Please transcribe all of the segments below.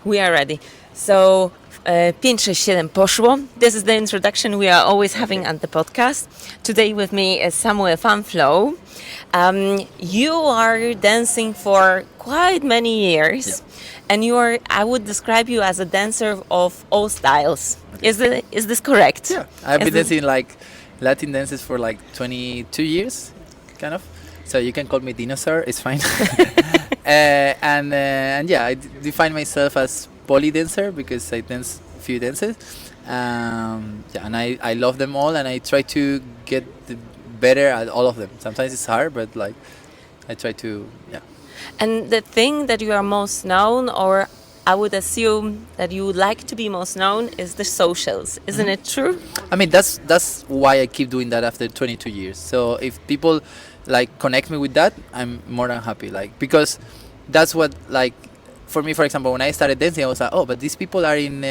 We are ready. So, 5, 6, 7 poszło. This is the introduction we are always having at the podcast. Today with me is Samuel Fanflow. You are dancing for quite many years, and you are, I would describe you as a dancer of all styles. Is this correct? Yeah, I've been dancing like Latin dances for like 22 years, kind of. So you can call me dinosaur, it's fine. And yeah, I define myself as poly dancer because I dance a few dances. Yeah, and I love them all, and I try to get better at all of them. Sometimes it's hard, but like I try to, yeah. And the thing that you are most known, or I would assume that you would like to be most known, is the socials. Isn't it true? I mean, that's why I keep doing that after 22 years. So if people like connect me with that, I'm more than happy. Like, because that's what, like, for me, for example, when I started dancing, I was like, oh, but these people are in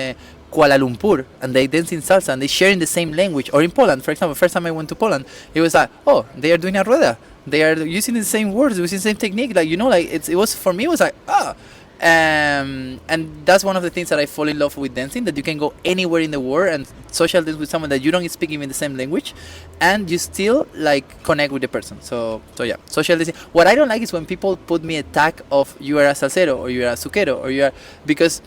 Kuala Lumpur and they dance in salsa and they share in the same language. Or in Poland, for example, first time I went to Poland, it was like, oh, they are doing a rueda. They are using the same words, using the same technique. Like, you know, like it was, for me, it was like, ah. And that's one of the things that I fall in love with dancing, that you can go anywhere in the world and social dance with someone that you don't speak even the same language, and you still like connect with the person. So yeah, social dancing. What I don't like is when people put me a tag of you are a salsero or you are a suquero or you are, because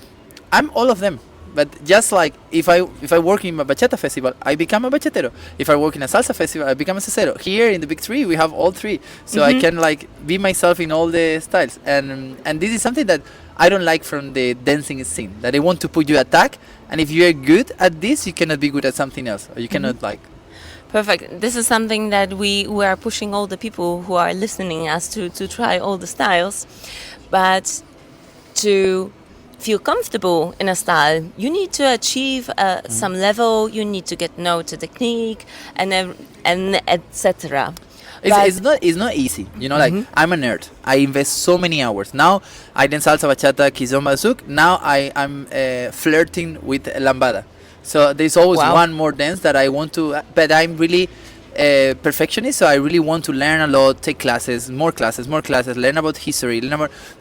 I'm all of them. But just like if I work in a bachata festival, I become a bachatero. If I work in a salsa festival, I become a salsero. Here in the big three, we have all three, so I can like be myself in all the styles. And this is something that I don't like from the dancing scene. That they want to put you a tag, and if you are good at this, you cannot be good at something else, or you cannot like. Perfect. This is something that we are pushing all the people who are listening us to try all the styles, but to feel comfortable in a style, you need to achieve some level. You need to get know the technique and etc. It's not easy, you know. Like I'm a nerd. I invest so many hours. Now I dance salsa, bachata, kizomba, zouk. Now I'm flirting with lambada. So there's always one more dance that I want to. But I'm really perfectionist, so I really want to learn a lot, take more classes, learn about history,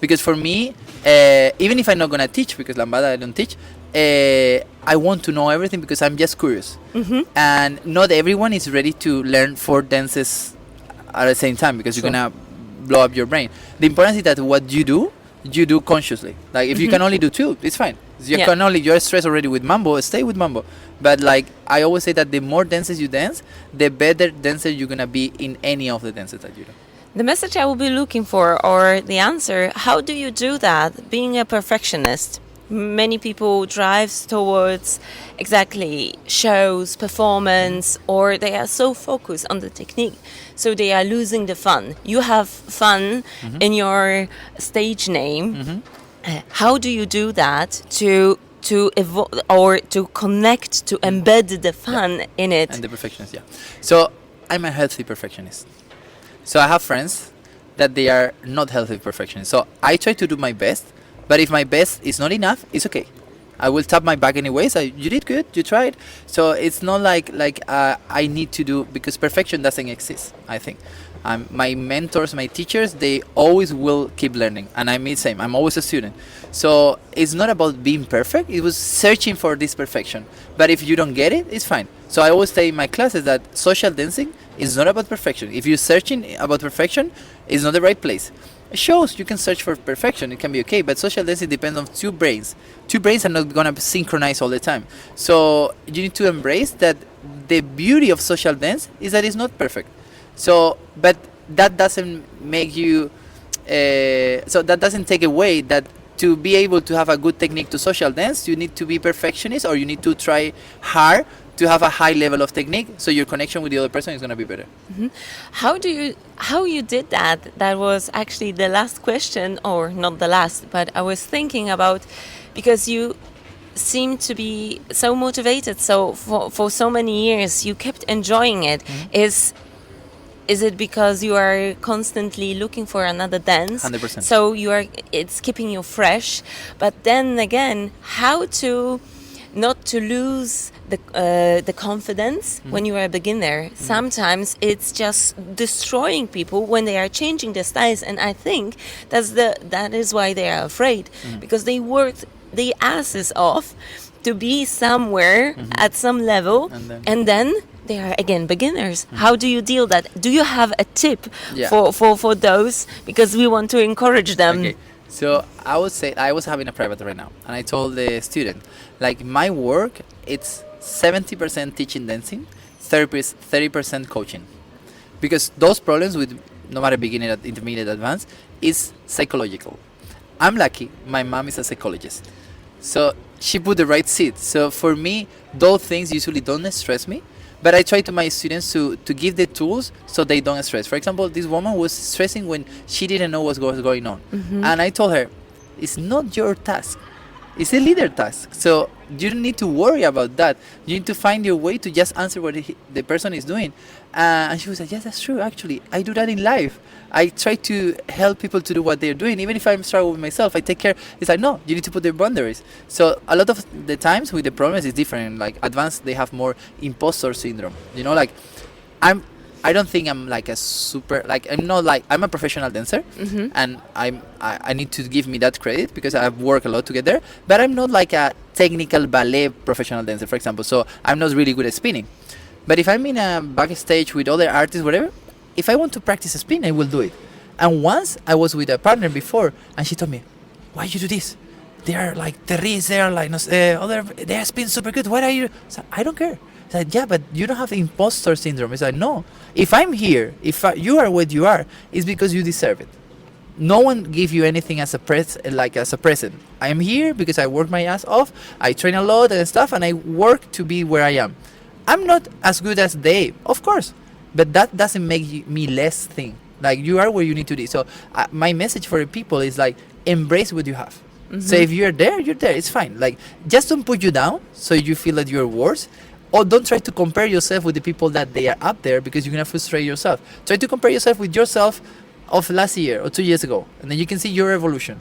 because for me, even if I'm not gonna teach, because lambada I don't teach, I want to know everything because I'm just curious, and not everyone is ready to learn 4 dances at the same time, because you're gonna blow up your brain. The importance is that what you do consciously. Like if you can only do 2, it's fine. You're stressed already with mambo, stay with mambo. But like I always say that the more dances you dance, the better dancer you're gonna be in any of the dances that you do. The message I will be looking for, or the answer, how do you do that? Being a perfectionist, many people drives towards exactly shows, performance, or they are so focused on the technique, so they are losing the fun. You have fun in your stage name. How do you do that to evolve or to connect, to embed the fun in it? And the perfectionist, yeah. So I'm a healthy perfectionist. So I have friends that they are not healthy perfectionists. So I try to do my best, but if my best is not enough, it's okay. I will tap my back anyways. You did good, you tried. So it's not like I need to do, because perfection doesn't exist, I think. My mentors, my teachers, they always will keep learning, and I'm the same. I'm always a student. So it's not about being perfect. It was searching for this perfection. But if you don't get it, it's fine. So I always say in my classes that social dancing is not about perfection. If you're searching about perfection, it's not the right place. It shows you can search for perfection, it can be okay, but social dancing depends on 2 brains. 2 brains are not gonna synchronize all the time. So you need to embrace that the beauty of social dance is that it's not perfect. So, but that doesn't make you, so that doesn't take away that to be able to have a good technique to social dance, you need to be perfectionist, or you need to try hard to have a high level of technique, so your connection with the other person is going to be better. How you did that? That was actually the last question, or not the last, but I was thinking about, because you seem to be so motivated, so for so many years you kept enjoying it. Is it because you are constantly looking for another dance? 100%. So it's keeping you fresh. But then again, how to not to lose the confidence when you are a beginner. Sometimes it's just destroying people when they are changing their styles, and I think that is why they are afraid, because they worked their asses off to be somewhere at some level, and then they are again beginners. How do you deal that? Do you have a tip for those, because we want to encourage them? Okay. So I would say I was having a private right now, and I told the student, like, my work, it's 70% teaching dancing, 30% coaching, because those problems with no matter beginner, intermediate, advanced, is psychological. I'm lucky. My mom is a psychologist, so she put the right seed. So for me, those things usually don't stress me. But I try to my students to give the tools so they don't stress. For example, this woman was stressing when she didn't know what was going on. And I told her, it's not your task. It's a leader task. So you don't need to worry about that. You need to find your way to just answer what the person is doing. And she was like, yes, that's true. Actually, I do that in life. I try to help people to do what they're doing. Even if I'm struggling with myself, I take care. It's like, no, you need to put their boundaries. So a lot of the times with the problems is different. Like advanced, they have more imposter syndrome. You know, like I don't think I'm like a super, like I'm not like, I'm a professional dancer, and I need to give me that credit because I've worked a lot to get there, but I'm not like a technical ballet professional dancer, for example, so I'm not really good at spinning. But if I'm in a backstage with other artists, whatever, if I want to practice a spin, I will do it. And once I was with a partner before, and she told me, why you do this? They are like Therese, they are like they are spin super good. Why are you? So I don't care. It's like, yeah, but you don't have imposter syndrome. It's like, no. If I'm here, you are what you are, it's because you deserve it. No one give you anything as a present. I am here because I work my ass off. I train a lot and stuff, and I work to be where I am. I'm not as good as they, of course, but that doesn't make me less thing. Like, you are where you need to be. So my message for the people is like, embrace what you have. So if you're there, you're there. It's fine. Like, just don't put you down so you feel that you're worse. Or don't try to compare yourself with the people that they are up there, because you're going to frustrate yourself. Try to compare yourself with yourself of last year or 2 years ago, and then you can see your evolution.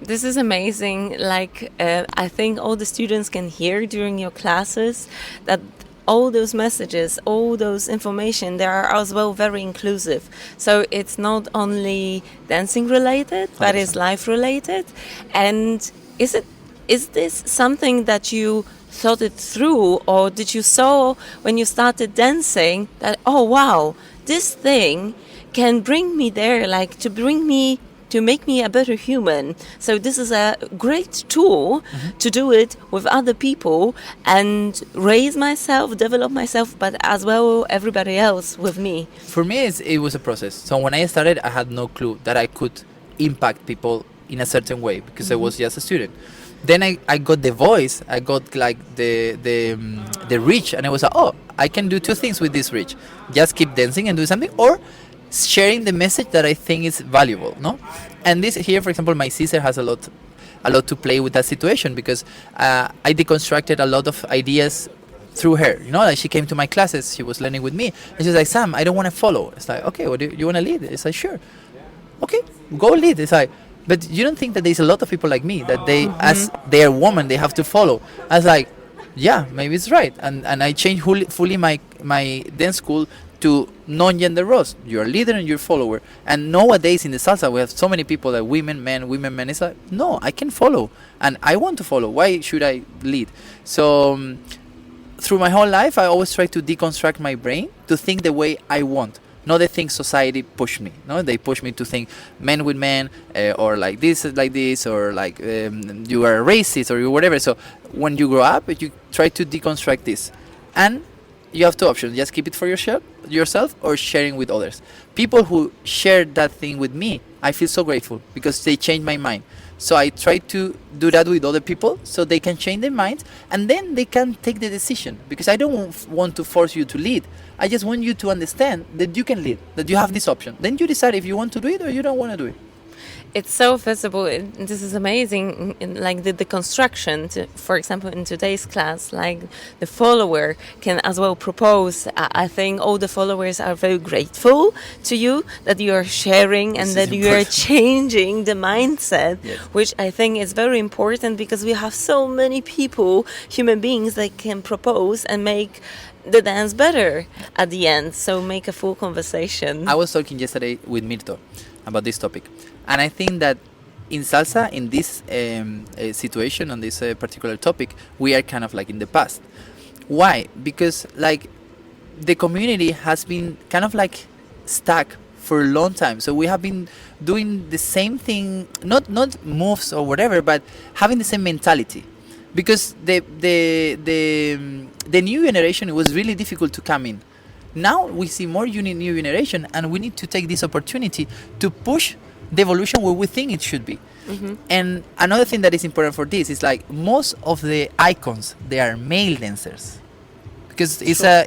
This is amazing. Like, I think all the students can hear during your classes that all those messages, all those information, they are as well very inclusive. So it's not only dancing related, but it's life related. And is this something that you thought it through, or did you saw when you started dancing that, oh wow, this thing can bring me there, like to make me a better human. So this is a great tool to do it with other people and raise myself, develop myself, but as well everybody else with me. For me, it was a process. So when I started, I had no clue that I could impact people in a certain way, because I was just a student. Then I got the voice, I got like the reach, and I was like, oh, I can do two things with this reach. Just keep dancing and do something, or sharing the message that I think is valuable, no? And this here, for example, my sister has a lot to play with that situation, because I deconstructed a lot of ideas through her. You know, like she came to my classes, she was learning with me, and she was like, Sam, I don't want to follow. It's like, okay, what do you want to lead? It's like, sure. Okay, go lead. It's like, but you don't think that there's a lot of people like me that they, as they are women, they have to follow? I was like, yeah, maybe it's right. And I changed fully my dance school to non-gender roles. You're a leader and you're a follower. And nowadays in the salsa, we have so many people that women, men. It's like, no, I can follow. And I want to follow. Why should I lead? So through my whole life, I always try to deconstruct my brain to think the way I want. Not the things society push me. No, they push me to think men with men, or like this, or like you are racist or whatever. So when you grow up, you try to deconstruct this, and you have two options: just keep it for yourself, or sharing with others. People who share that thing with me, I feel so grateful, because they change my mind. So I try to do that with other people, so they can change their minds, and then they can take the decision. Because I don't want to force you to lead. I just want you to understand that you can lead, that you have this option. Then you decide if you want to do it or you don't want to do it. It's so visible. This is amazing. Like the construction, for example, in today's class, like the follower can as well propose. I think all the followers are very grateful to you that you are sharing and that you are changing the mindset, Yes. which I think is very important because we have so many people, human beings, that can propose and make the dance better at the end. So make a full conversation. I was talking yesterday with Mirto about this topic, and I think that in salsa, in this situation, on this particular topic, we are kind of like in the past. Why? Because like the community has been kind of like stuck for a long time. So we have been doing the same thing, not moves or whatever, but having the same mentality. Because the new generation, it was really difficult to come in. Now we see more new generation, and we need to take this opportunity to push the evolution where we think it should be. Mm-hmm. And another thing that is important for this is like most of the icons, they are male dancers, because it's a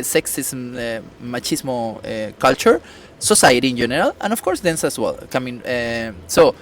sexism, machismo culture, society in general, and of course dance as well. So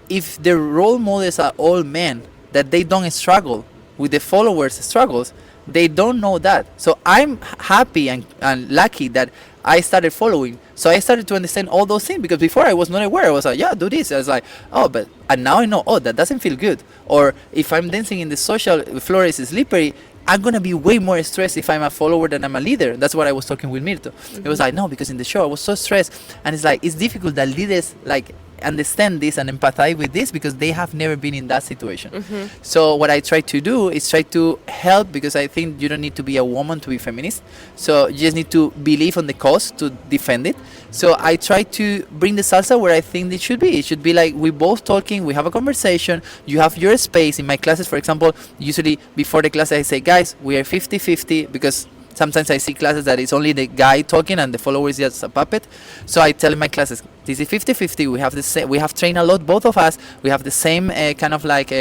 if the role models are all men, that they don't struggle with the followers' struggles, they don't know that. So I'm happy and lucky that I started following. So I started to understand all those things, because before I was not aware. I was like, yeah, do this. I was like, oh, but and now I know, oh, that doesn't feel good. Or if I'm dancing in the social floor is slippery, I'm gonna be way more stressed if I'm a follower than I'm a leader. That's what I was talking with Mirto. Mm-hmm. It was like, no, because in the show I was so stressed, and it's like it's difficult that leaders like understand this and empathize with this, because they have never been in that situation. Mm-hmm. So what I try to do is try to help, because I think you don't need to be a woman to be feminist. So you just need to believe on the cause to defend it. So I try to bring the salsa where I think it should be. It should be like we both talking, we have a conversation, you have your space. In my classes, for example, usually before the class I say, guys, we are 50-50, because sometimes I see classes that it's only the guy talking and the follower is just a puppet. So I tell in my classes, this is 50-50. We have the same. We have trained a lot, both of us. We have the same kind of like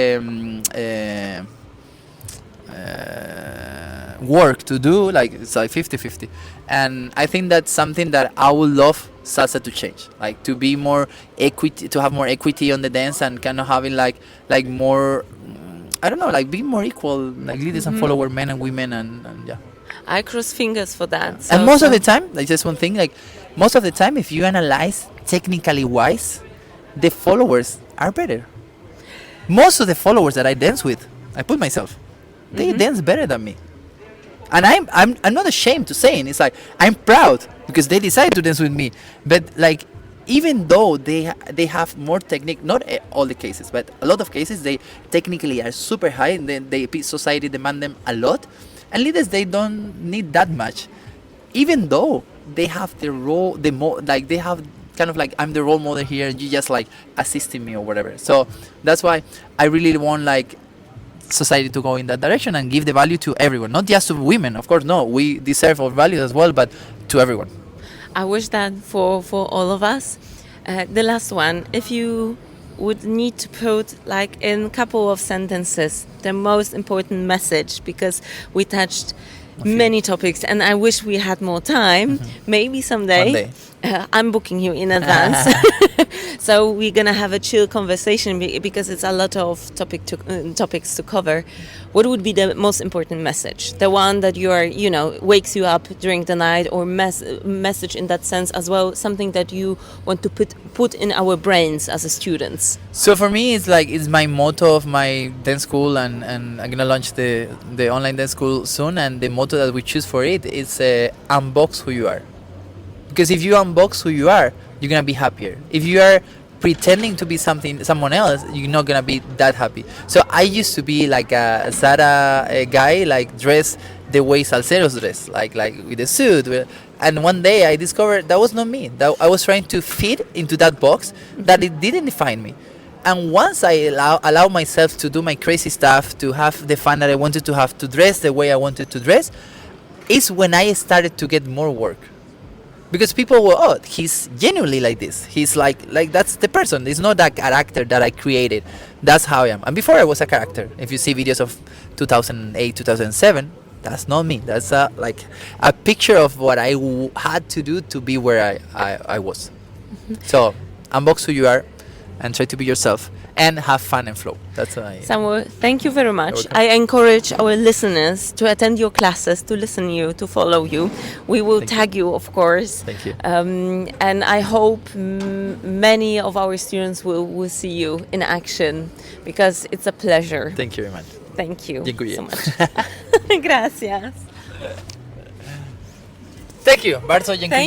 work to do. Like it's like 50-50. And I think that's something that I would love salsa to change. Like to be more equity, to have more equity on the dance, and kind of having like more. I don't know, like being more equal, like leaders and follower, men and women, and yeah. I cross fingers for that. Yeah. And most of the time, like just one thing, like most of the time, if you analyze technically wise, the followers are better. Most of the followers that I dance with, I put myself, they dance better than me. And I'm not ashamed to say it. It's like I'm proud because they decide to dance with me. But like even though they have more technique, not all the cases, but a lot of cases, they technically are super high, and then society demand them a lot. And leaders, they don't need that much, even though they have the role, like they have kind of like, I'm the role model here, you just like assisting me or whatever. So that's why I really want like society to go in that direction and give the value to everyone, not just to women. Of course, no, we deserve our values as well, but to everyone. I wish that for all of us. The last one, if you would need to put like in a couple of sentences the most important message, because we touched many topics and I wish we had more time. Maybe someday. One day. I'm booking you in advance. So we're gonna have a chill conversation because it's a lot of topics to cover. What would be the most important message? The one that you are, wakes you up during the night, or message in that sense as well, something that you want to put in our brains as a students. So for me, it's my motto of my dance school, and I'm gonna launch the online dance school soon. And the motto that we choose for it is unbox who you are. Because if you unbox who you are, you're gonna be happier. If you are pretending to be someone else, you're not gonna be that happy. So I used to be like a Zara guy, like dressed the way salseros dress, like with a suit. And one day I discovered that was not me. That I was trying to fit into that box that it didn't define me. And once I allow myself to do my crazy stuff, to have the fun that I wanted to have, to dress the way I wanted to dress, is when I started to get more work. Because people were, oh, he's genuinely like this. He's like that's the person. It's not that character that I created. That's how I am. And before I was a character. If you see videos of 2008, 2007, that's not me. That's like a picture of what I had to do to be where I was. So unbox who you are and try to be yourself and have fun and flow. That's what I... Samuel, thank you very much. welcome. I encourage our listeners to attend your classes, to listen you, to follow you. We will Thank tag you, of course. Thank you. And I hope many of our students will see you in action, because it's a pleasure. Thank you very much. Thank you Dziękuję. so much. Gracias. Thank you. Bardzo dziękuję.